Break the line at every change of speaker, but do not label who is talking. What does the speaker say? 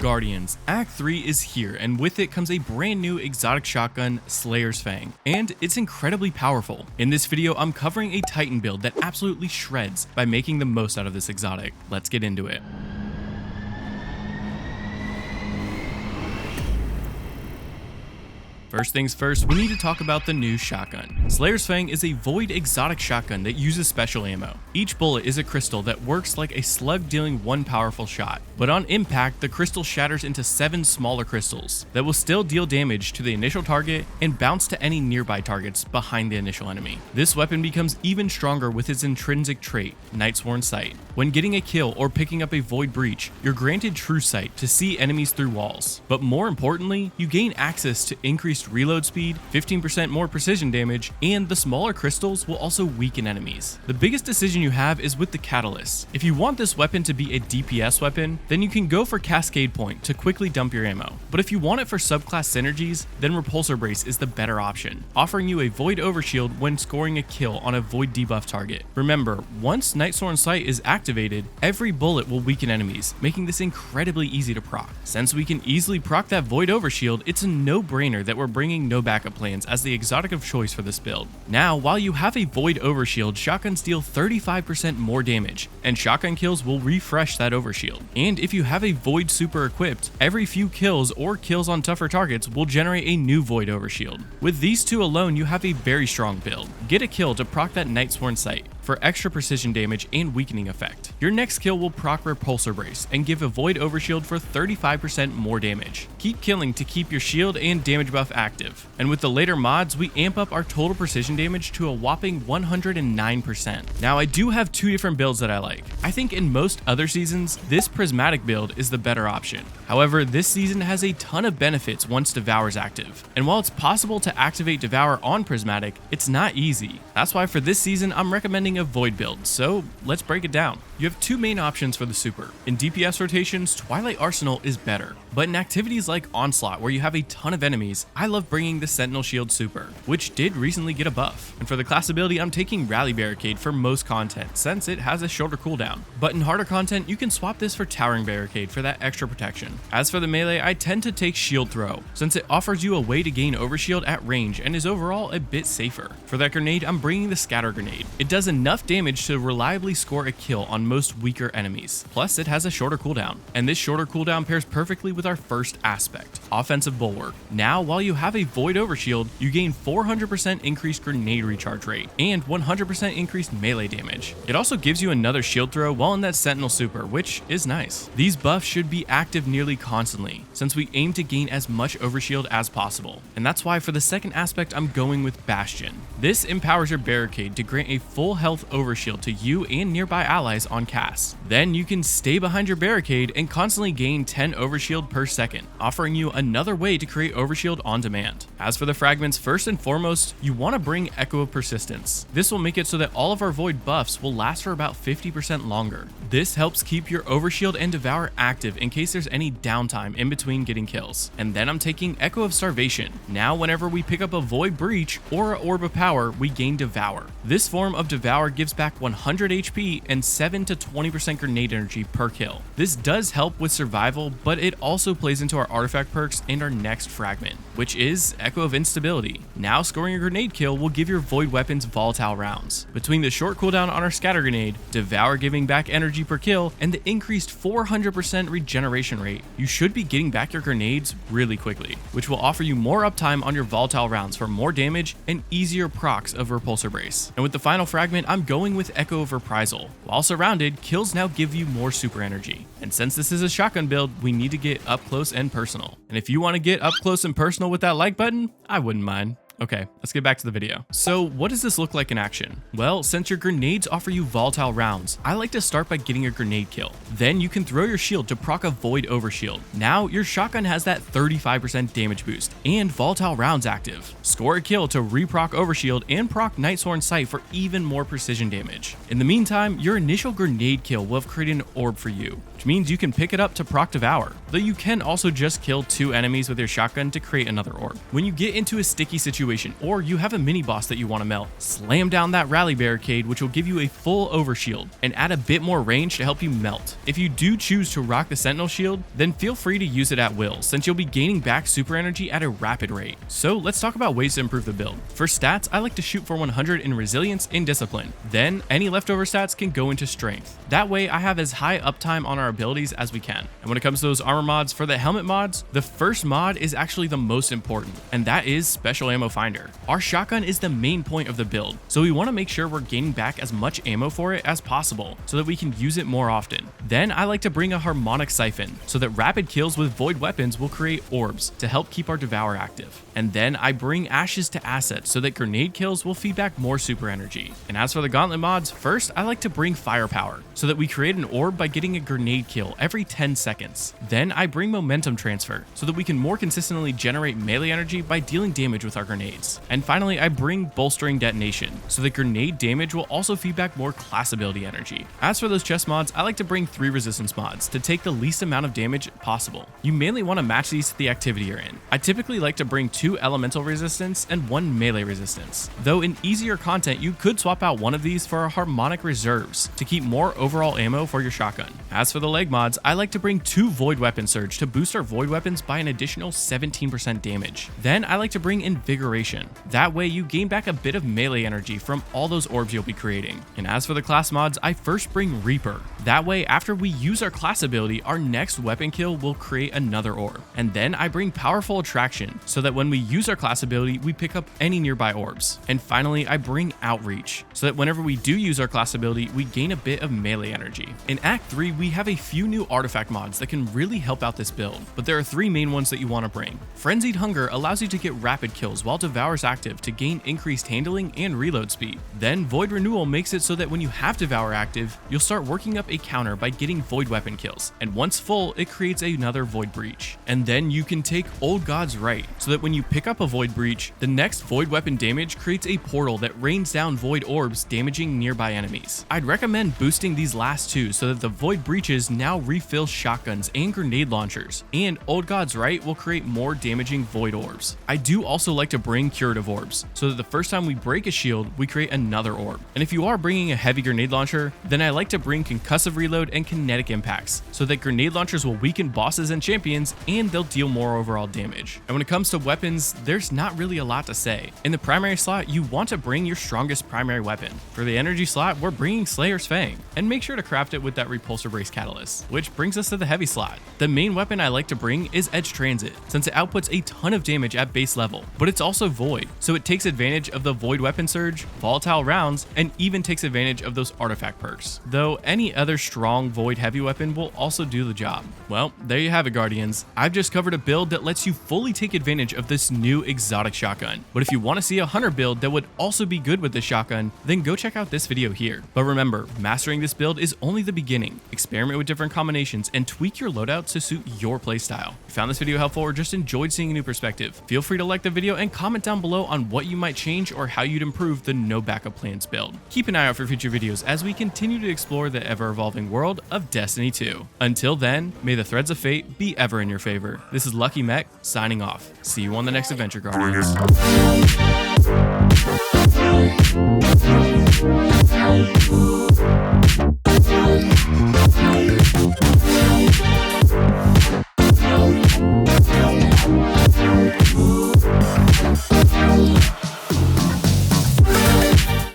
Guardians, Act 3 is here, and with it comes a brand new exotic shotgun, SLAYS Fang, and it's incredibly powerful. In this video, I'm covering a Titan build that absolutely shreds by making the most out of this exotic. Let's get into it. First things first, we need to talk about the new shotgun. SLAYS Fang is a Void exotic shotgun that uses special ammo. Each bullet is a crystal that works like a slug dealing one powerful shot, but on impact, the crystal shatters into 7 smaller crystals that will still deal damage to the initial target and bounce to any nearby targets behind the initial enemy. This weapon becomes even stronger with its intrinsic trait, Nightsworn Sight. When getting a kill or picking up a Void breach, you're granted Truesight to see enemies through walls, but more importantly, you gain access to increased reload speed, 15% more precision damage, and the smaller crystals will also weaken enemies. The biggest decision you have is with the catalyst. If you want this weapon to be a DPS weapon, then you can go for Cascade Point to quickly dump your ammo. But if you want it for subclass synergies, then Repulsor Brace is the better option, offering you a Void Overshield when scoring a kill on a Void Debuffed Target. Remember, once Nightsworn Sight is activated, every bullet will weaken enemies, making this incredibly easy to proc. Since we can easily proc that Void Overshield, it's a no-brainer that we're bringing no backup plans as the exotic of choice for this build. Now, while you have a Void Overshield, shotguns deal 35% more damage, and shotgun kills will refresh that Overshield. And if you have a Void super equipped, every few kills or kills on tougher targets will generate a new Void Overshield. With these two alone, you have a very strong build. Get a kill to proc that Nightsworn Sight for extra precision damage and weakening effect. Your next kill will proc Repulsor Brace and give a Void Overshield for 35% more damage. Keep killing to keep your shield and damage buff active. And with the later mods, we amp up our total precision damage to a whopping 109%. Now, I do have 2 different builds that I like. I think in most other seasons, this prismatic build is the better option. However, this season has a ton of benefits once Devour is active. And while it's possible to activate Devour on prismatic, it's not easy. That's why for this season, I'm recommending a Void build, so let's break it down. You have 2 main options for the super. In DPS rotations, Twilight Arsenal is better, but in activities like Onslaught, where you have a ton of enemies, I love bringing the Sentinel Shield super, which did recently get a buff. And for the class ability, I'm taking Rally Barricade for most content, since it has a shorter cooldown. But in harder content, you can swap this for Towering Barricade for that extra protection. As for the melee, I tend to take Shield Throw, since it offers you a way to gain Overshield at range and is overall a bit safer. For that grenade, I'm bringing the Scatter Grenade. It does enough damage to reliably score a kill on most weaker enemies. Plus, it has a shorter cooldown, and this shorter cooldown pairs perfectly with our first aspect, Offensive Bulwark. Now, while you have a Void Overshield, you gain 400% increased grenade recharge rate and 100% increased melee damage. It also gives you another shield throw while in that Sentinel super, which is nice. These buffs should be active nearly constantly, since we aim to gain as much Overshield as possible. And that's why for the second aspect, I'm going with Bastion. This empowers your barricade to grant a full health Overshield to you and nearby allies on cast. Then you can stay behind your barricade and constantly gain 10 Overshield per second, offering you another way to create Overshield on demand. As for the fragments, first and foremost, you want to bring Echo of Persistence. This will make it so that all of our Void buffs will last for about 50% longer. This helps keep your Overshield and Devour active in case there's any downtime in between getting kills. And then I'm taking Echo of Starvation. Now whenever we pick up a Void Breach or an Orb of Power, we gain Devour. This form of Devour gives back 100 HP and 7 to 20% grenade energy per kill. This does help with survival, but it also plays into our artifact perks and our next fragment, which is Echo of Instability. Now scoring a grenade kill will give your Void weapons volatile rounds. Between the short cooldown on our Scatter Grenade, Devour giving back energy per kill, and the increased 400% regeneration rate, you should be getting back your grenades really quickly, which will offer you more uptime on your volatile rounds for more damage and easier procs of Repulsor Brace. And with the final fragment, I'm going with Echo of Reprisal. While surrounded, kills now give you more super energy. And since this is a shotgun build, we need to get up close and personal. And if you want to get up close and personal with that like button, I wouldn't mind. Okay, let's get back to the video. So what does this look like in action? Well, since your grenades offer you volatile rounds, I like to start by getting a grenade kill. Then you can throw your shield to proc a Void Overshield. Now your shotgun has that 35% damage boost and volatile rounds active. Score a kill to reproc Overshield and proc Nightsworn Sight for even more precision damage. In the meantime, your initial grenade kill will have created an orb for you. which means you can pick it up to proc devour, though you can also just kill 2 enemies with your shotgun to create another orb. When you get into a sticky situation or you have a mini boss that you want to melt, slam down that rally barricade, which will give you a full overshield and add a bit more range to help you melt. If you do choose to rock the sentinel shield, then feel free to use it at will, since you'll be gaining back super energy at a rapid rate. So let's talk about ways to improve the build. For stats, I like to shoot for 100 in resilience and discipline. Then any leftover stats can go into strength. That way I have as high uptime on our abilities as we can. And when it comes to those armor mods, for the helmet mods, the first mod is actually the most important, and that is special ammo finder. Our shotgun is the main point of the build, so we want to make sure we're gaining back as much ammo for it as possible so that we can use it more often. Then I like to bring a harmonic siphon so that rapid kills with void weapons will create orbs to help keep our devour active. And then I bring ashes to assets so that grenade kills will feed back more super energy. And as for the gauntlet mods, first I like to bring firepower so that we create an orb by getting a grenade kill every 10 seconds. Then I bring momentum transfer so that we can more consistently generate melee energy by dealing damage with our grenades. And finally, I bring bolstering detonation so that grenade damage will also feed back more class ability energy. As for those chest mods, I like to bring 3 resistance mods to take the least amount of damage possible. You mainly want to match these to the activity you're in. I typically like to bring 2 elemental resistance and 1 melee resistance, though in easier content you could swap out one of these for a harmonic reserves to keep more overall ammo for your shotgun. As for the leg mods, I like to bring 2 void weapon surge to boost our void weapons by an additional 17% damage. Then I like to bring invigoration. That way you gain back a bit of melee energy from all those orbs you'll be creating. And as for the class mods, I first bring Reaper. That way after we use our class ability, our next weapon kill will create another orb. And then I bring powerful attraction so that when we use our class ability, we pick up any nearby orbs. And finally, I bring outreach so that whenever we do use our class ability, we gain a bit of melee energy. In Act 3, we have a few new artifact mods that can really help out this build, but there are 3 main ones that you want to bring. Frenzied Hunger allows you to get rapid kills while Devour's active to gain increased handling and reload speed. Then Void Renewal makes it so that when you have Devour active, you'll start working up a counter by getting void weapon kills, and once full, it creates another Void Breach. And then you can take Old God's Right, so that when you pick up a Void Breach, the next void weapon damage creates a portal that rains down void orbs, damaging nearby enemies. I'd recommend boosting these last 2 so that the Void Breaches now refill shotguns and grenade launchers, and Old God's Right will create more damaging void orbs. I do also like to bring curative orbs, so that the first time we break a shield, we create another orb. And if you are bringing a heavy grenade launcher, then I like to bring concussive reload and kinetic impacts, so that grenade launchers will weaken bosses and champions, and they'll deal more overall damage. And when it comes to weapons, there's not really a lot to say. In the primary slot, you want to bring your strongest primary weapon. For the energy slot, we're bringing Slayer's Fang, and make sure to craft it with that Repulsor Brace catalyst, which brings us to the heavy slot. The main weapon I like to bring is Edge Transit, since it outputs a ton of damage at base level, but it's also void, so it takes advantage of the void weapon surge, volatile rounds, and even takes advantage of those artifact perks, though any other strong void heavy weapon will also do the job. Well, there you have it, Guardians. I've just covered a build that lets you fully take advantage of this new exotic shotgun, but if you want to see a hunter build that would also be good with this shotgun, then go check out this video here. But remember, mastering this build is only the beginning. Experiment with different combinations and tweak your loadout to suit your playstyle. If you found this video helpful or just enjoyed seeing a new perspective, feel free to like the video and comment down below on what you might change or how you'd improve the no backup plans build. Keep an eye out for future videos as we continue to explore the ever-evolving world of Destiny 2. Until then, may the threads of fate be ever in your favor. This is Lucky Mech signing off. See you on the next adventure, Guardians.